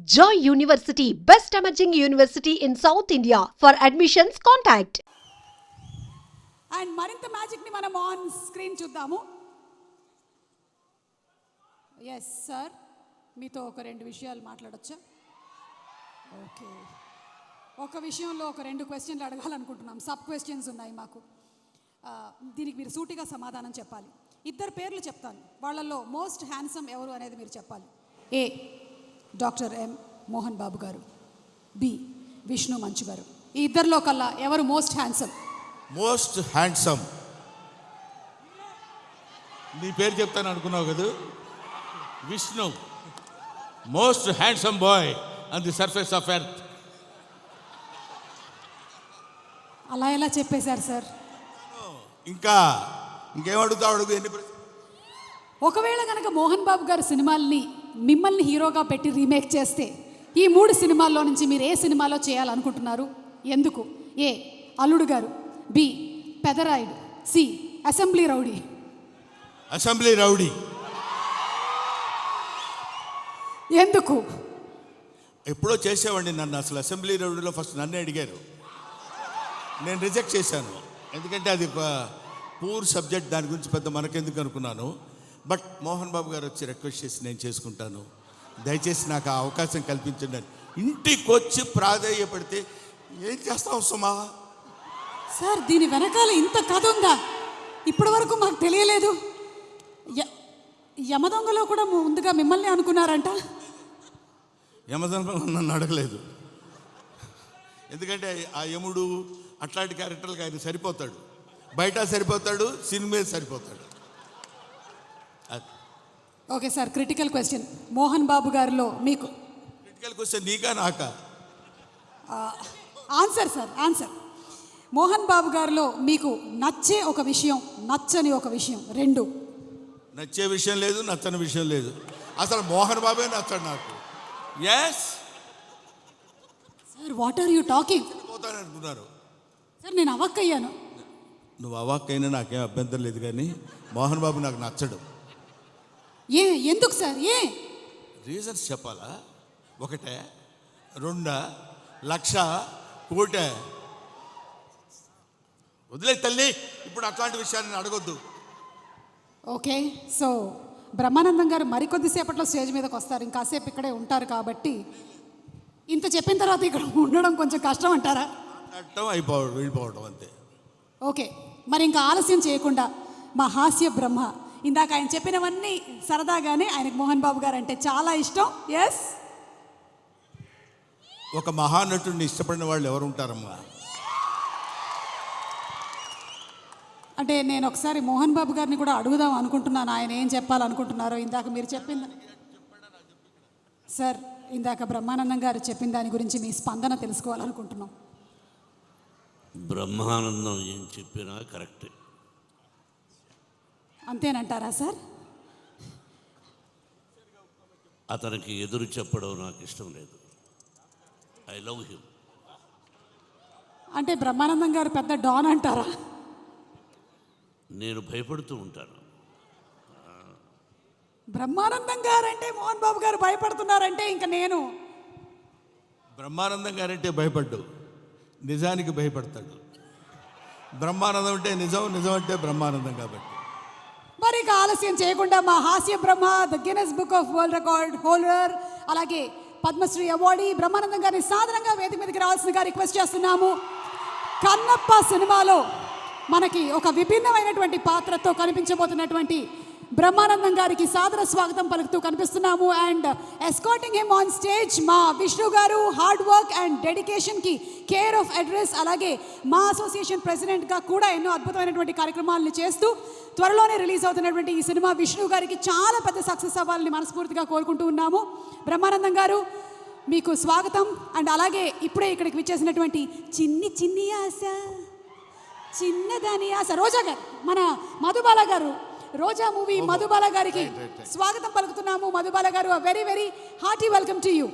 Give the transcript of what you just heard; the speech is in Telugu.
Joy University, best emerging university in South India. For admissions, contact. And మరింత మ్యాజిక్ని మనం ఆన్ స్క్రీన్ చూద్దాము. ఎస్ సార్, మీతో ఒక రెండు విషయాలు మాట్లాడొచ్చా? ఓకే, ఒక విషయంలో ఒక రెండు క్వశ్చన్లు అడగాలనుకుంటున్నాం. సబ్ క్వశ్చన్స్ ఉన్నాయి మాకు. దీనికి మీరు సూటిగా సమాధానం చెప్పాలి. ఇద్దరు పేర్లు చెప్తాను, వాళ్ళల్లో మోస్ట్ హ్యాండ్సమ్ ఎవరు అనేది మీరు చెప్పాలి. ఏ డాక్టర్ ఎం మోహన్ బాబు గారు, బి విష్ణు మంచు గారు. ఈ ఇద్దరిలో కల్లా ఎవరు మోస్ట్ హ్యాండ్సమ్? Most handsome. నీ పేరు చెప్తాను అనుకున్నావు కదా, Vishnu. Most handsome boy on the surface of earth. అలా ఎలా చెప్పేశారు సార్? ఇంకేమడుగుతావు అడుగు. ఒకవేళ కనుక మోహన్ బాబు గారు సినిమాల్ని మిమ్మల్ని హీరోగా పెట్టి రీమేక్ చేస్తే ఈ 3 సినిమాల్లో నుంచి మీరు ఏ సినిమాలో చేయాలనుకుంటున్నారు? ఎందుకు? A Alludu Garu, B Pedarayudu, C assembly rowdy. Assembly rowdy. ఎందుకు? ఎప్పుడో చేసేవాడిని నన్ను. అసలు అసెంబ్లీ రౌడీలో ఫస్ట్ నన్నే అడిగారు, నేను రిజెక్ట్ చేశాను. ఎందుకంటే అది ఒక పూర్ సబ్జెక్ట్, దాని గురించి పెద్ద మనకెందుకు అనుకున్నాను. బట్ మోహన్ బాబు గారు వచ్చి రిక్వెస్ట్ చేసి నేను చేసుకుంటాను, దయచేసి నాకు ఆ అవకాశం కల్పించండి అని ఇంటికి వచ్చి ప్రాధేయపడితే ఏం చేస్తాం సుమా? సార్, దీని వెనకాల ఇంత కథ ఉందా? ఇప్పటి వరకు మాకు తెలియలేదు. యమదొంగలో కూడా ముందుగా మిమ్మల్ని అనుకున్నారంట. యమదొంగ నన్ను అడగలేదు, ఎందుకంటే ఆ యముడు అట్లాంటి క్యారెక్టర్లకు ఆయన సరిపోతాడు. బయట సరిపోతాడు, సినిమా సరిపోతాడు. Okay sir, critical question. Mohan Babu గారిలో మీకు క్రిటికల్ క్వశ్చన్ నీకా నాకా? Answer sir, answer. Mohan Babu గారిలో మీకు నచ్చే ఒక విషయం, నచ్చని ఒక విషయం, రెండు. నచ్చే విషయం లేదు, నచ్చని విషయం లేదు. అసలు మోహన్ బాబే నచ్చడు నాకు. Yes sir, what are you talking? పోతాను అనుకున్నారు సార్, నేను అవాక్కయ్యాను. నువ్వు అవాక్కైనా నాకేం అభ్యంతరం లేదు, కానీ మోహన్ బాబు నాకు నచ్చడు. ఎందుకు సార్? రీజన్స్ చెప్పాలా? ఒకటే, రెండా, లక్ష, కోటే? వదిలే తల్లి, ఇప్పుడు అట్లాంటి విషయాన్ని అడగొద్దు. ఓకే, సో బ్రహ్మానందం గారు మరికొద్దిసేపట్లో స్టేజ్ మీదకి వస్తారు, ఇంకాసేపు ఇక్కడే ఉంటారు. కాబట్టి ఇంత చెప్పిన తర్వాత ఇక్కడ ఉండడం కొంచెం కష్టం అంటారా? వెళ్ళిపోవడం అంతే. ఓకే, మరి ఇంకా ఆలస్యం చేయకుండా మా హాస్య బ్రహ్మ, ఇందాక ఆయన చెప్పినవన్నీ సరదాగానే, ఆయనకు మోహన్ బాబు గారు అంటే చాలా ఇష్టం. ఎస్, ఒక మహానటుడిని ఇష్టపడిన వాళ్ళు ఎవరు ఉంటారమ్మా? అంటే నేను ఒకసారి మోహన్ బాబు గారిని కూడా అడుగుదాం అనుకుంటున్నాను, ఆయన ఏం చెప్పాలనుకుంటున్నారో. ఇందాక మీరు చెప్పింది సార్, ఇందాక బ్రహ్మానందం గారు చెప్పిన దాని గురించి మీ స్పందన తెలుసుకోవాలనుకుంటున్నాం. బ్రహ్మానందం ఏం చెప్పినా కరెక్టే. అంతేనంటారా సార్? అతనికి ఎదురు చెప్పడం నాకు ఇష్టం లేదు. I love him. అంటే బ్రహ్మానందం గారు పెద్ద డాన్ అంటారా? నేను భయపడుతూ ఉంటాను. బ్రహ్మానందం గారు అంటే మోహన్ బాబు గారు భయపడుతున్నారంటే ఇంకా నేను. బ్రహ్మానందం గారంటే భయపడ్డు, నిజానికి భయపడతాడు. బ్రహ్మానందం అంటే నిజం, నిజం అంటే బ్రహ్మానందం. కాబట్టి మరి ఇక ఆలస్యం చేయకుండా మా హాస్య బ్రహ్మ, the Guinness book of world record holder, అలాగే పద్మశ్రీ అవార్డీ బ్రహ్మానందం గారిని సాధారణంగా వేదిక మీదకి రావాల్సిందిగా రిక్వెస్ట్ చేస్తున్నాము. కన్నప్ప సినిమాలో మనకి ఒక విభిన్నమైనటువంటి పాత్రతో కనిపించబోతున్నటువంటి బ్రహ్మానందం గారికి సాదర స్వాగతం పలుకుతూ కనిపిస్తున్నాము. And escorting him on stage మా విష్ణు గారు, హార్డ్ వర్క్ అండ్ డెడికేషన్కి కేర్ ఆఫ్ అడ్రస్, అలాగే మా అసోసియేషన్ ప్రెసిడెంట్గా కూడా ఎన్నో అద్భుతమైనటువంటి కార్యక్రమాలను చేస్తూ త్వరలోనే రిలీజ్ అవుతున్నటువంటి ఈ సినిమా విష్ణు గారికి చాలా పెద్ద సక్సెస్ అవ్వాలని మనస్ఫూర్తిగా కోరుకుంటూ ఉన్నాము. బ్రహ్మానందం గారు, మీకు స్వాగతం. అండ్ అలాగే ఇప్పుడే ఇక్కడికి విచ్చేసినటువంటి చిన్ని ఆశ, చిన్నదాని ఆశ రోజా గారు, మన మధుబాల గారు, రోజా మూవీ మధుబాల గారికి స్వాగతం పలుకుతున్నాము. మధుబాల గారు, very very hearty welcome to you.